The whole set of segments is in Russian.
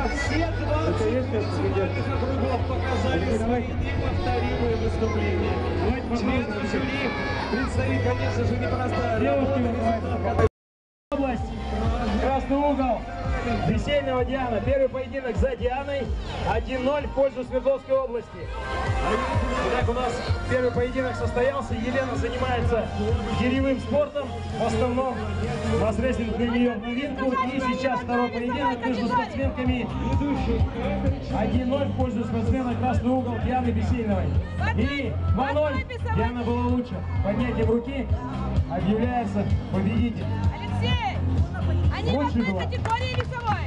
Все 20 танцевальных округов показали свои неповторимые выступления. Членам жюри предстоит, конечно же, непростая работа. Область, красный угол, Весеннего Диана. Первый поединок за Дианой, 1-0 в пользу Свердловской области. Итак, у нас первый поединок состоялся. Елена занимается гиревым спортом, в основном масс-рестлинг для нее в новинку. И сейчас второй поединок между спортсменками. 1-0 в пользу спортсмена красный угол Дианы Бесейновой. И 2-0. Диана была лучше. Поднятием руки объявляется победитель. Алексей, они в одной категории весовой.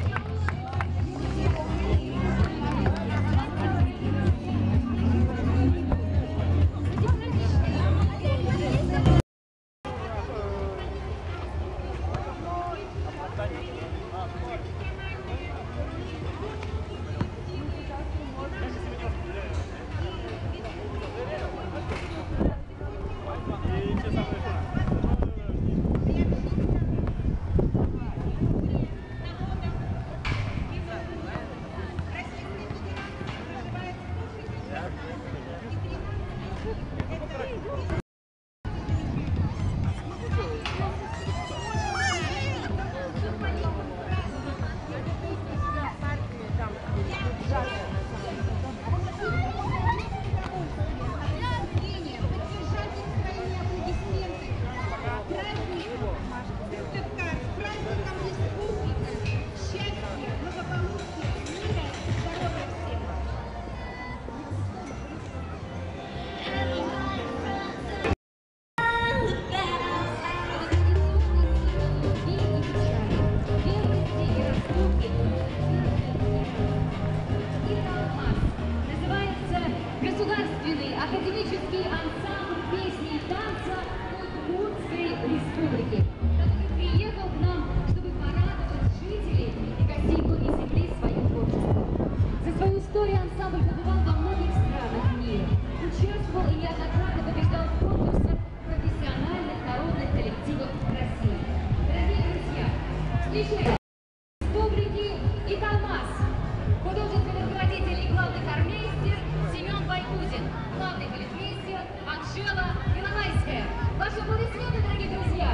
Государственный академический ансамбль песни и танца Удмуртской республики, который приехал к нам, чтобы порадовать жителей и гостей горной земли своим творчеством. За свою историю ансамбль побывал во многих странах мира, участвовал и неоднократно побеждал в конкурсах профессиональных народных коллективов России. Дорогие друзья, встречайте республики Италмас, художественный руководитель и главный хормейстер Семен Байкузин, главный балетмейстер Анжела Иловайская. Ваши аплодисменты, дорогие друзья!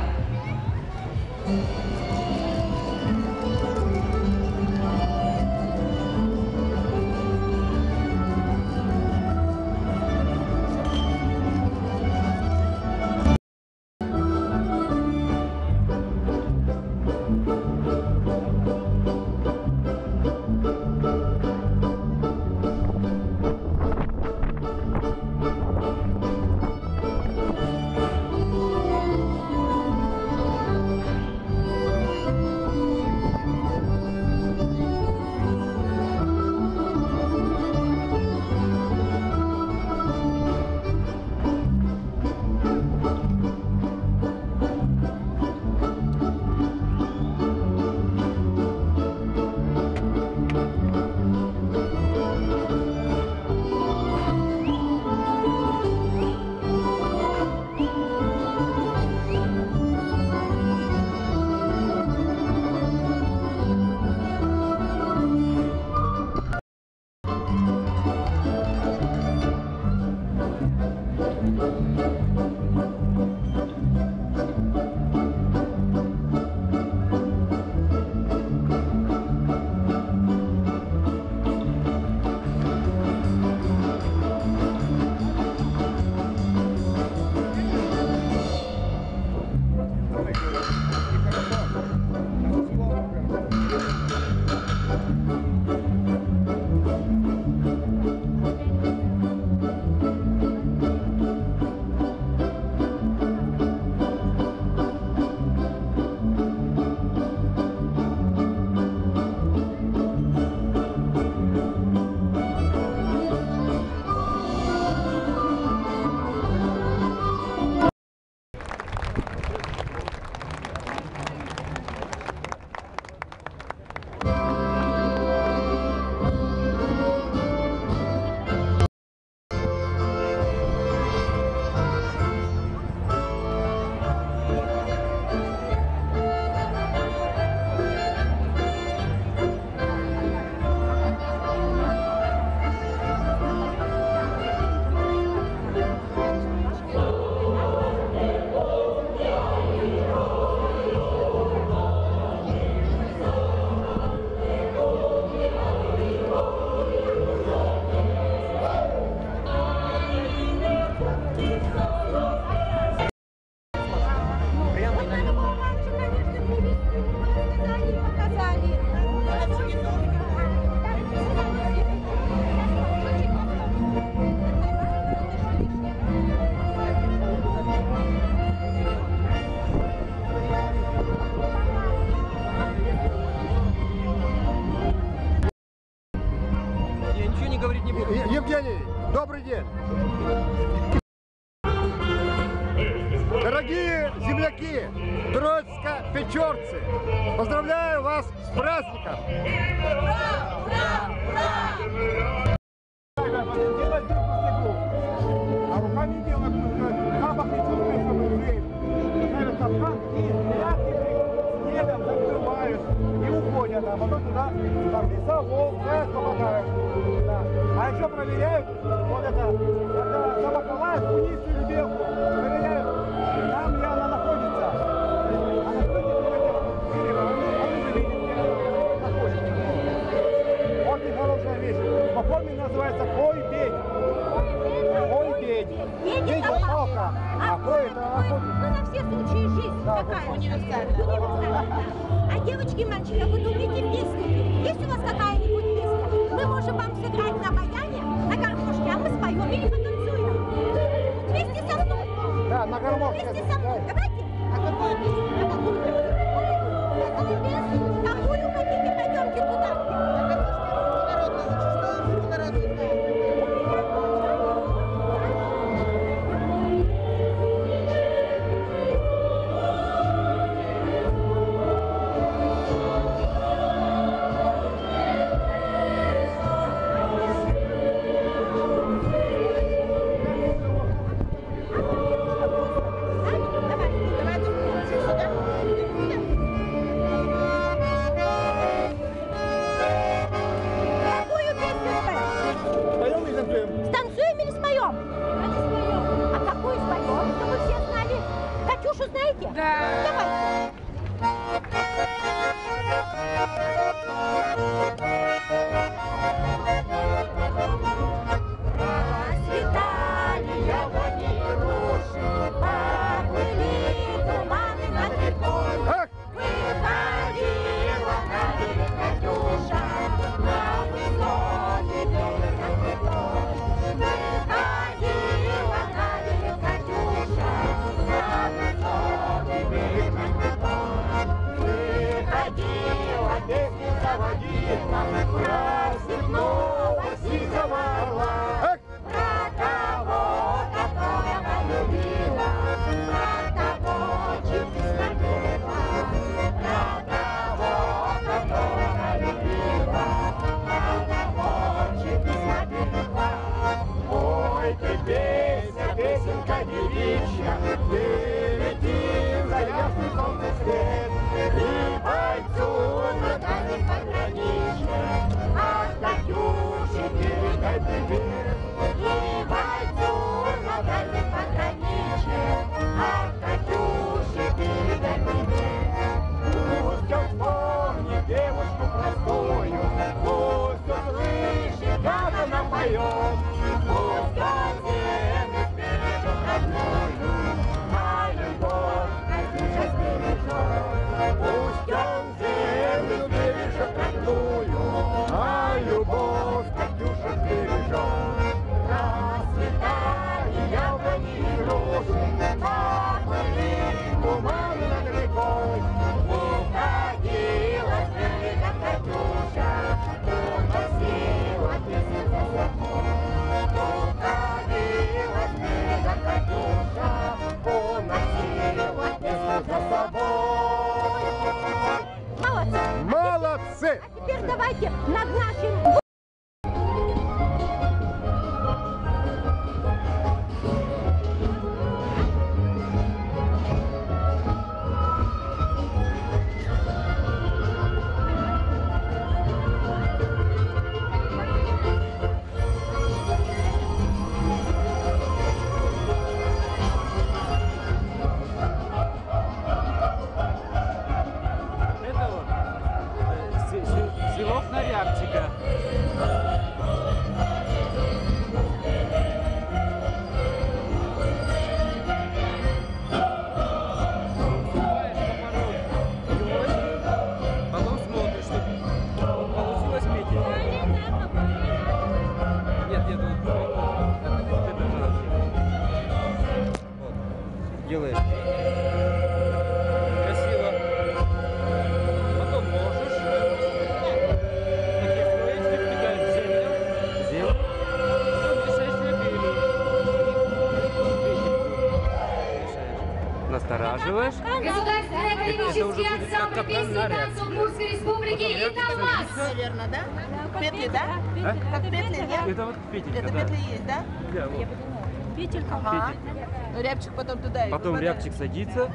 очереди. Дорогие земляки, троицко-печорцы, поздравляю вас с праздником! А руками делать запах не чувствуешь, чтобы дверь. Ставят капкан и снегом закрывают и уходят, а потом туда там лесовол, все попадают. Да. А еще проверяют, вот это, когда собака лает, кунистую белку, проверяют, там где она находится. А находится дерево, он уже видит, где она находится. Вот и хорошая вещь. По форме называется кой-бедь. Кой-бедь. Бедь это палка, а кой это охотник. Ну, на все случаи жизни. Да, Какая вот. универсальная? Универсальная. А девочки, мальчики, а вот умеете песни? Есть у вас какая-нибудь песня? Мы можем вам сыграть на баяне, на гармошке, а мы споем или потанцуем. Вместе со мной. Да, на гармошке. Вместе со мной. Давайте. А какую песню? А какую? А какую песню? Какую хотите? Пойдемте туда. Какую песню споем? Споем и танцуем. Станцуем или споем? А какую споем, чтобы все знали? Катюшу знаете? Да. Давайте. Расцветали яблони и рощи, поплыли туманы над рекой. Ах! Выходила на берег Катюша, на высокий берег над рекой. Выходила на берег Катюша, на высокий берег над рекой. Выходила, песню заводила, рассыпнулась и заморла. Ах! Про того, которого любила, про того, чьи письма берегла, про того, которого любила, про того, чьи письма берегла. Ой, ты песня, песенка девичья, ты лети за ясный солнце свет, и бойцу на дальнем пограничье, А Катюше передай привет. И бойцу на дальнем пограничье, а Катюше передай привет. пусть он вспомнит девушку простую, пусть он слышит, как она поет, Пусть он землю сбережет родную, а любовь Катюша сбережет. пусть он землю бережет родную, а любовь Катюша сбережет. Расцветали яблони и рощи, поплыли Туманы над рекой, уходила с берега Катюша, уносила песню за собой. Уходила с берега Катюша, уносила песню за собой. Молодцы! молодцы! А теперь давайте над нашим... Это вот село Нарябчика. Наступаешь на порог елочки, потом смотришь, чтобы получилось петь. Нет, нет, вот это надо. Вот. Делаешь. Красиво. Потом можешь. Такие строечки втыкаешь в землю. Потом бросаешь на берег. насаживаешь. Государственный академический уже будет как ансамбль капкан песни и наряд. танцев Удмуртской республики «Италмас». Наверное, да? Петли, да? А? Как петли, нет? Это вот петелька, Это да. петли есть, да? Да, вот. Ага. Рябчик потом туда и Потом попадает. рябчик садится,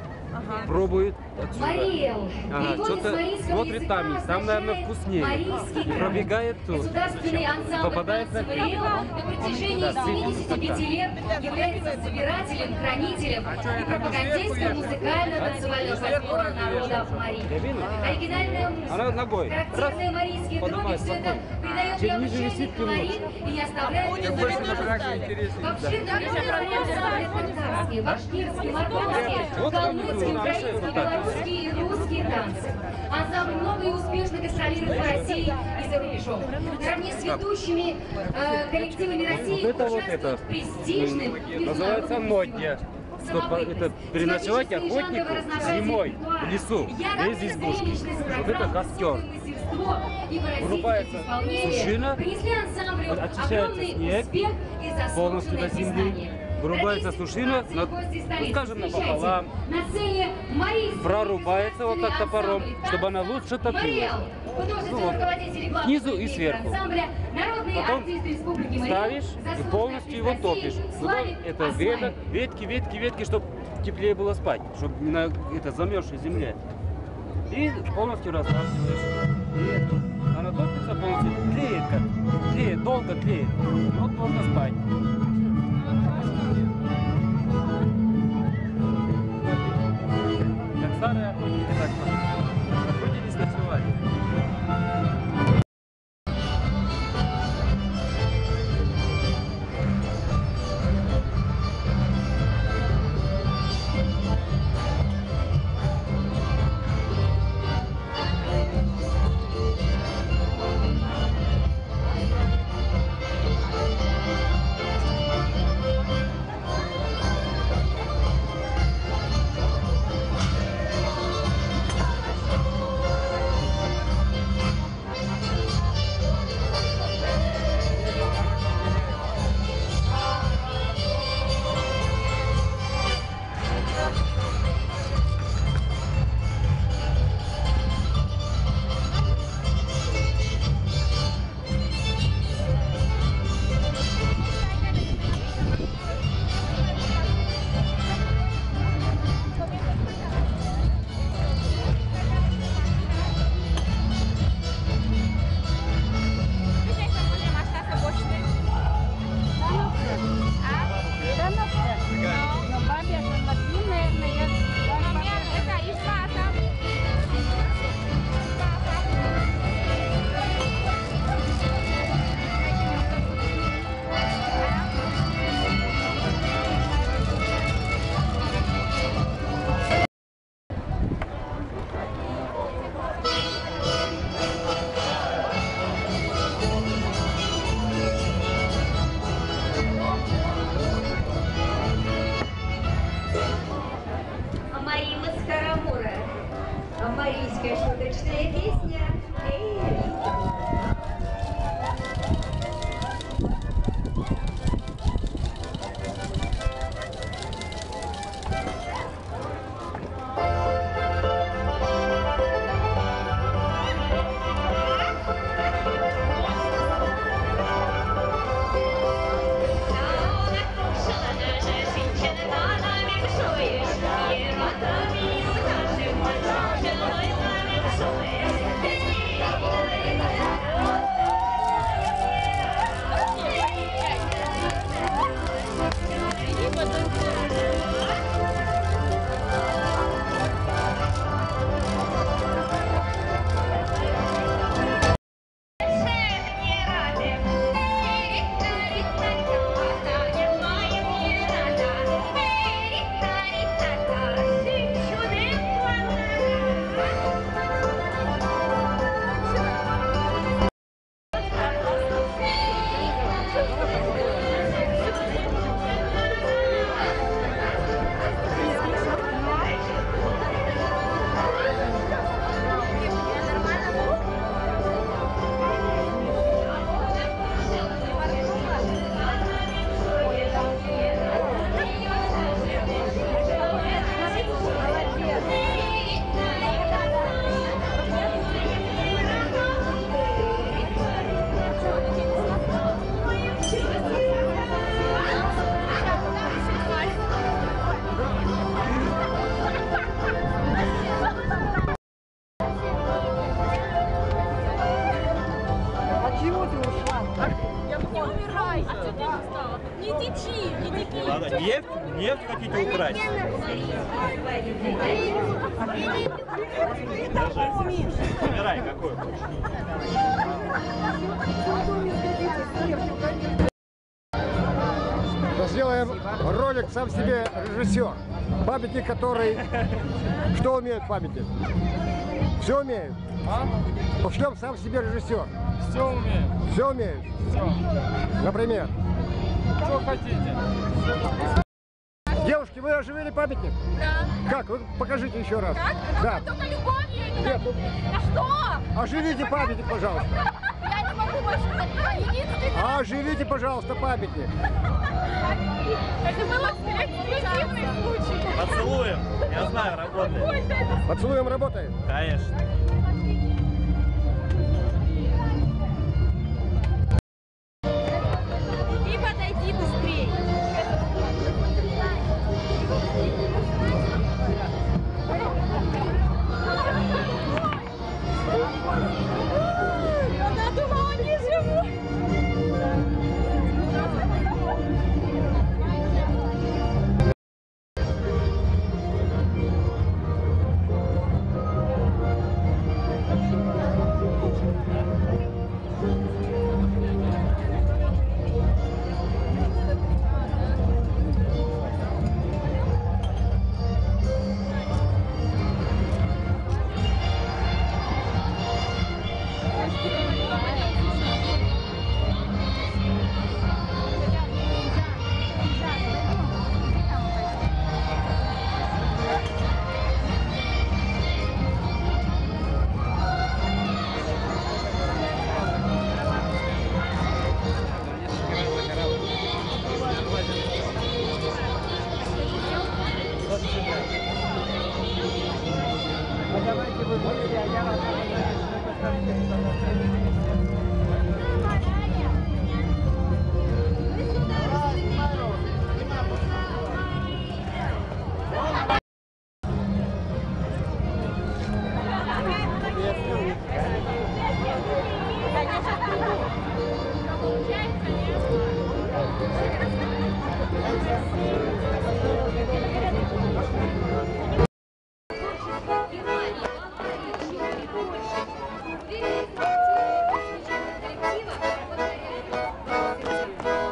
пробует отсюда. Мариэл. Ага, Перевод с что-то марийского смотрит языка там, там, наверное, означает вкуснее. «марийский край». Пробегает тут. Государственный ансамбль Попадает на танцев «Мариэл» на протяжении Да, 75 лет является собирателем, хранителем и пропагандистом музыкально-танцевального фольклора народа Мари. Оригинальная Она музыка, ногой. характерные марийские дроби, Поднимает все это спокойно. придает Чуть ниже необычайный висит, колорит и не оставляет Будет без больше внимания. наблюдать. Вообще, традиционные ансамбли татарские, башкирские, мордовские, Вот калмыцкие, они, украинские, вот так. белорусские и русские танцы. Ансамбль много и успешно гастролирует по России и за рубежом. Наравне с ведущими коллективами России Вот это участвует в престижным называется международным нодья. Что это переночевать охотнику зимой в лесу, без избушки. Вот это костер. Вырубается сушина, очищается снег полностью до земли. Вырубается сушина, ну, скажем, напополам. Прорубается вот так топором, чтобы она лучше топилась. Ну, вот, снизу и сверху. Потом ставишь и полностью его топишь. Потом это ветки, чтобы теплее было спать, чтобы не на это замерзшей земле. И полностью растаскиваешь. И она топится полностью, тлеет, долго тлеет. Вот можно спать. Как старые охотники, так охотились, ночевали. Не течи, не теки. Ладно, нефть хотите украсть? Даже выбирай, какой хочешь. Сделаем ролик «Сам себе режиссер». Памятник, который... Что умеет памятник? Все умеет? Пошлем «Сам себе режиссер». Все умею. Все умеет? Все. Например? Что хотите? Девушки, вы оживили памятник? Да. Как? Вы покажите еще раз. Как? Да. Только любовью. Нет, ну, А что? оживите памятник, пожалуйста. Я не могу больше. Единственное. Оживите, пожалуйста, памятник. Это был эксклюзивный случай. Поцелуем. Я знаю, работает. Поцелуем работает? Конечно. И подойди быстрее. Она думала, не живу.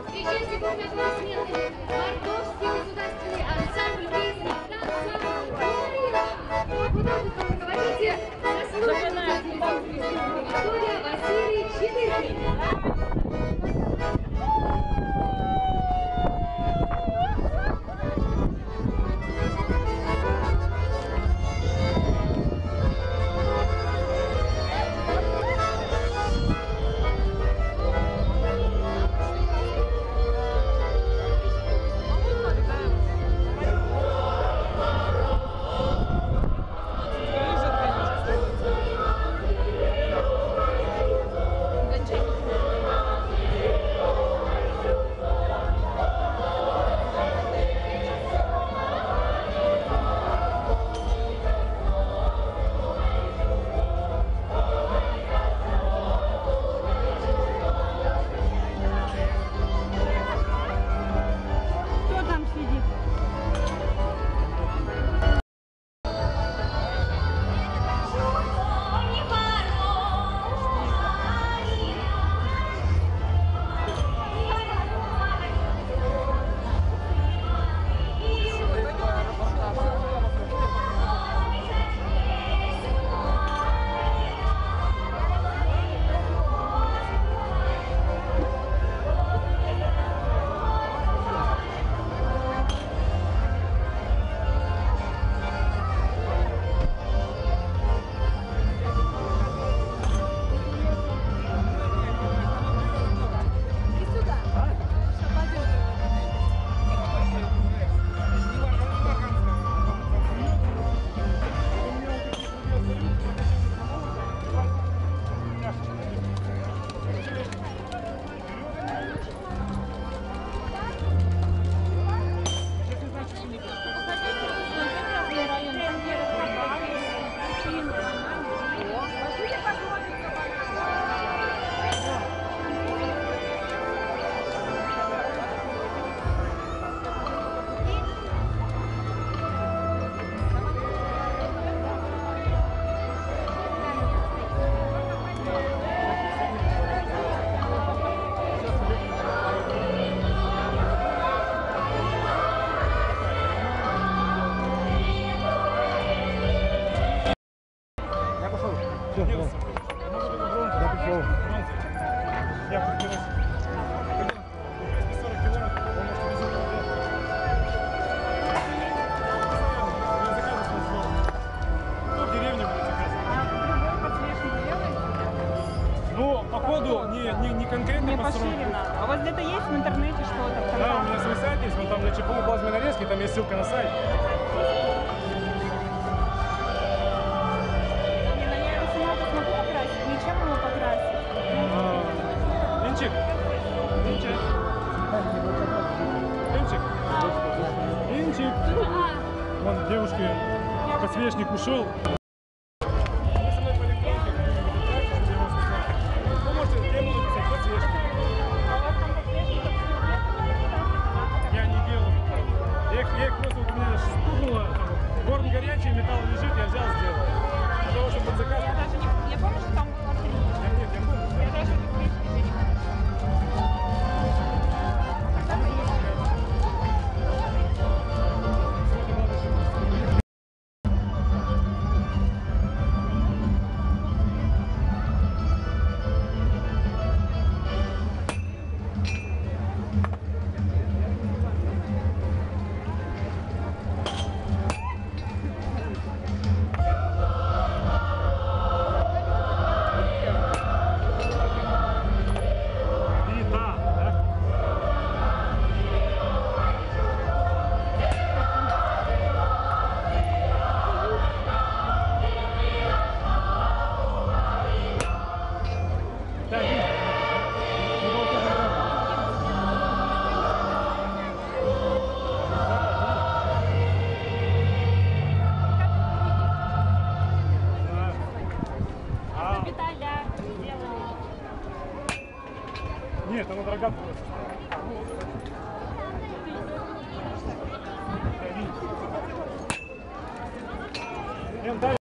Встречайте группы аплодисментами. Мордовский государственный ансамбль песни и танца «Глория». Художественным руководитель заслуженный Виктория Василий Чидыркин. Я подберусь. 240 километров, вы можете без этого делать. Ну, в деревне будет заказывать. Ну, походу, не конкретно Не по пошили сроку. надо. А у вас где-то есть в интернете что-то? Да, у меня свой сайт есть, вон там для ЧПУ плазменной нарезки, там есть ссылка на сайт. Не, ну я его сама посмотрю покрасить. Ничем его покрасить. Винчик. Винчик. Винчик. Винчик. Вон девушке подсвечник ушел. Я их просто, вот у меня стукнуло, горн горячий, металл лежит, я взял, сделал. Для того, чтобы под заказ... Я даже не... Я помню, что там было 3. Нет, я помню. Я даже не свечки не помню. Нет, она дорога просто. Дай.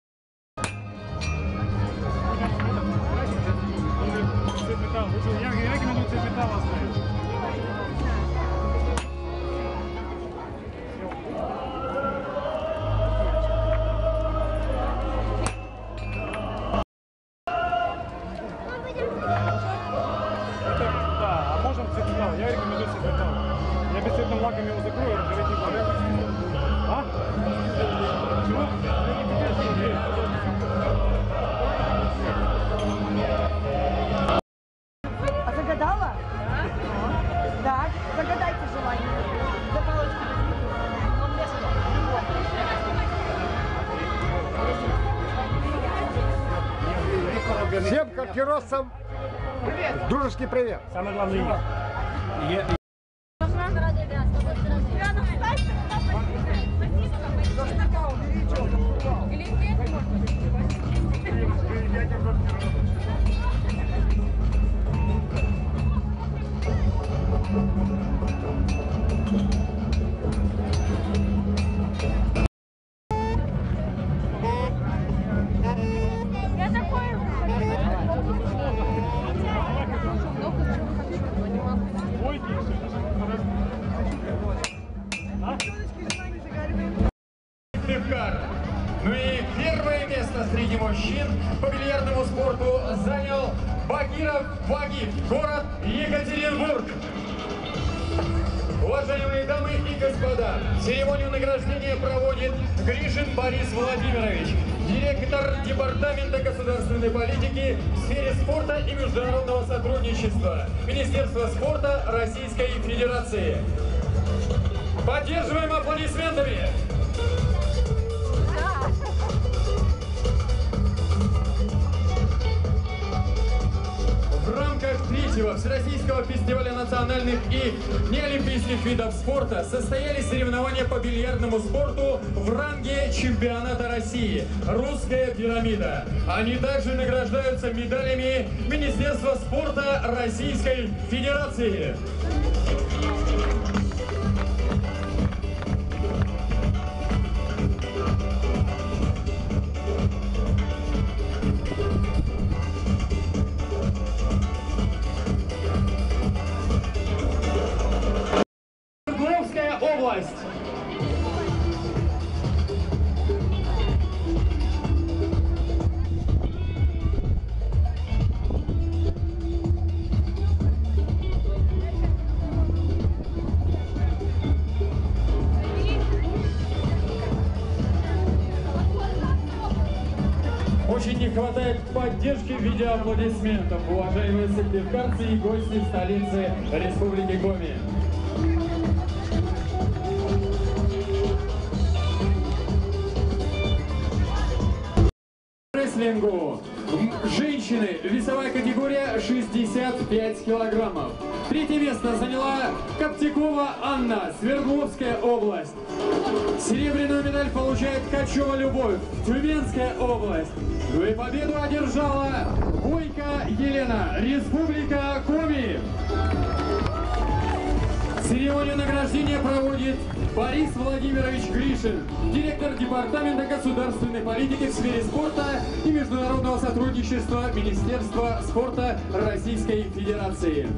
Цвет металла. Я рекомендую цвет металла оставить. Я рекомендую цвет металла. Я бесцветным лаком его закрою, ржаветь не буду. А? Чего? А загадала? Да. Загадайте желание. Всем картировцам дружеский привет. Самое главное. Ну и первое место среди мужчин по бильярдному спорту занял Багиров Вагиф, город Екатеринбург. Уважаемые дамы и господа, церемонию награждения проводит Гришин Борис Владимирович, директор Департамента государственной политики в сфере спорта и международного сотрудничества Министерства спорта Российской Федерации. Поддерживаем аплодисментами! В рамках 3-го Всероссийского фестиваля национальных и неолимпийских видов спорта состоялись соревнования по бильярдному спорту в ранге чемпионата России «Русская пирамида». Они также награждаются медалями Министерства спорта Российской Федерации. Свердловская область. не хватает поддержки в виде аплодисментов, уважаемые сыктывкарцы и гости столицы Республики Коми. Рестлингу. Женщины. Весовая категория 65 килограммов. Третье место заняла Коптякова Анна, Свердловская область. Серебряную медаль получает Ткачева Любовь, Тюменская область. Ну и победу одержала Бойко Елена, Республика Коми. Церемонию награждения проводит Борис Владимирович Гришин, директор Департамента государственной политики в сфере спорта и международного сотрудничества Министерства спорта Российской Федерации.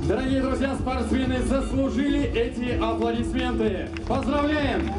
Дорогие друзья, спортсмены заслужили эти аплодисменты. Поздравляем!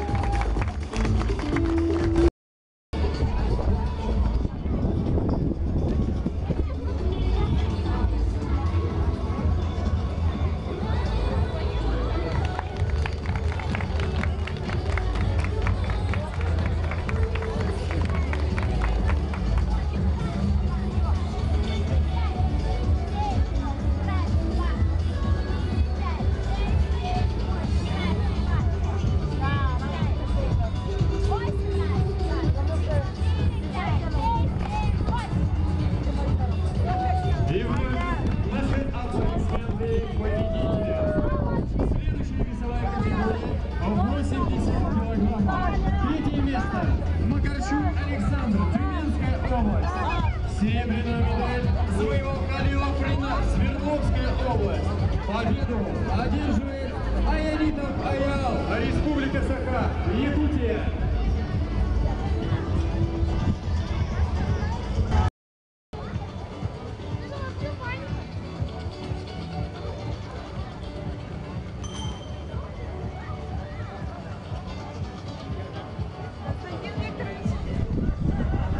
Серебряную медаль завоевал Фрина, Свердловская область. Победу одерживает Аяритов Аял, Республика Саха, Якутия.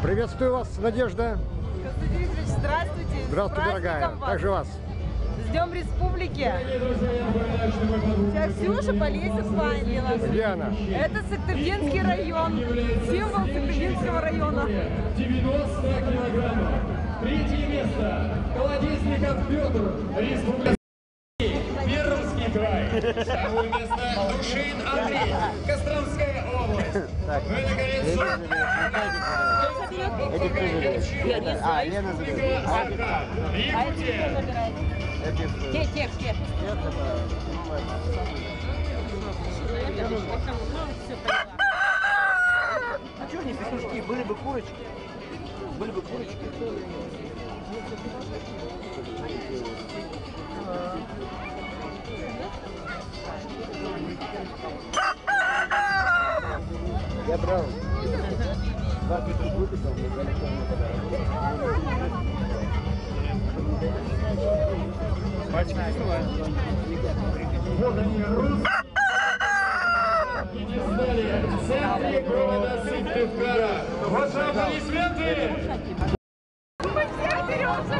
Приветствую вас, Надежда. Константин Викторович, здравствуйте. Здравствуйте, дорогая. Как же вас? С Днем Республики. Сейчас Ксюша полезет с вами. Где она? Это Сыктывдинский район. Символ Сыктывдинского района. 90 килограммов. Третье место. Колодезников Петр, Республика Пермский край. Второе место Душин Андрей, Костромская область. Ну и наконец Лена заберет. Якутия. Те. А что они петушки? Были бы курочки. Были бы курочки. Я брал. Два петушка выписал, мне Мальчики не снимают. Вот они, русские. Не сдали. В центре города Сыктывкара. Ваши аплодисменты! Мы все деремся.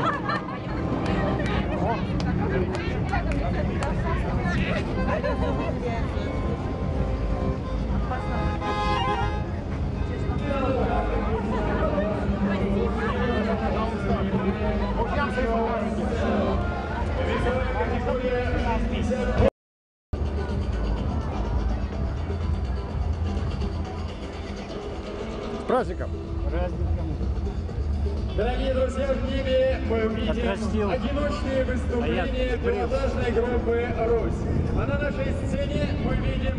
С праздником! Дорогие друзья, в небе мы увидим одиночные выступления пилотажной группы «Русь». А на нашей сцене мы видим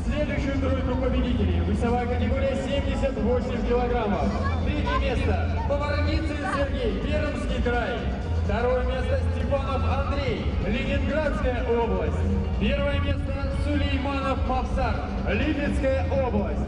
следующую тройку победителей. Весовая категория 78 килограммов. Третье место – Поварницын Сергей, Пермский край. Второе место – Степанов Андрей, Ленинградская область. Первое место – Сулейманов Мавсар, Липецкая область.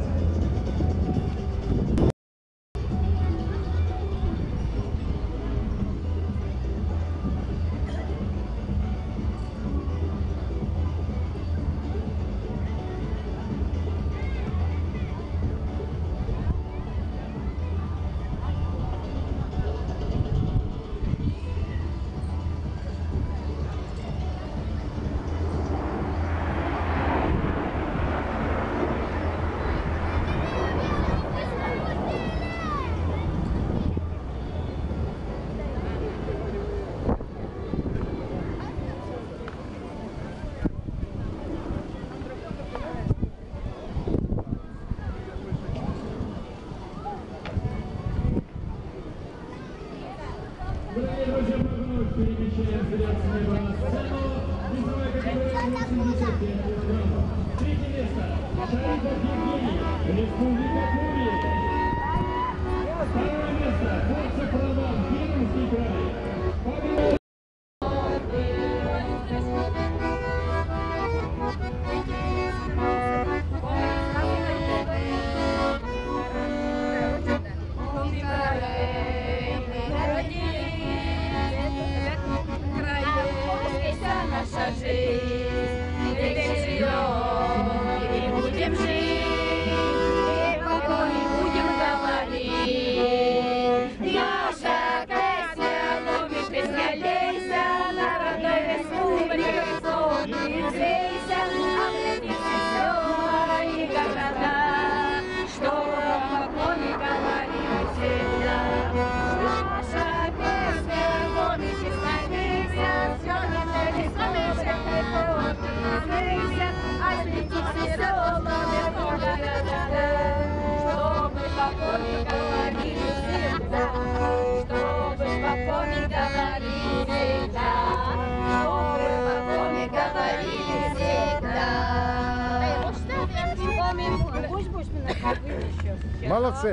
Третье место. Шарипов Евгений, Республика Коми. Второе место. Борцев Роман, Пермский край. Наша жизнь, ведь живем и будем жить, и покой будем говорить. Наша песня ловит безголейся, на родной республике солнце взвейся, оглянись села и города, что покой говорим всегда. Наша песня ловит безголейся, все не чтобы покойно говорили всегда, чтобы покойно говорили всегда, чтобы покойно говорили всегда. Молодцы.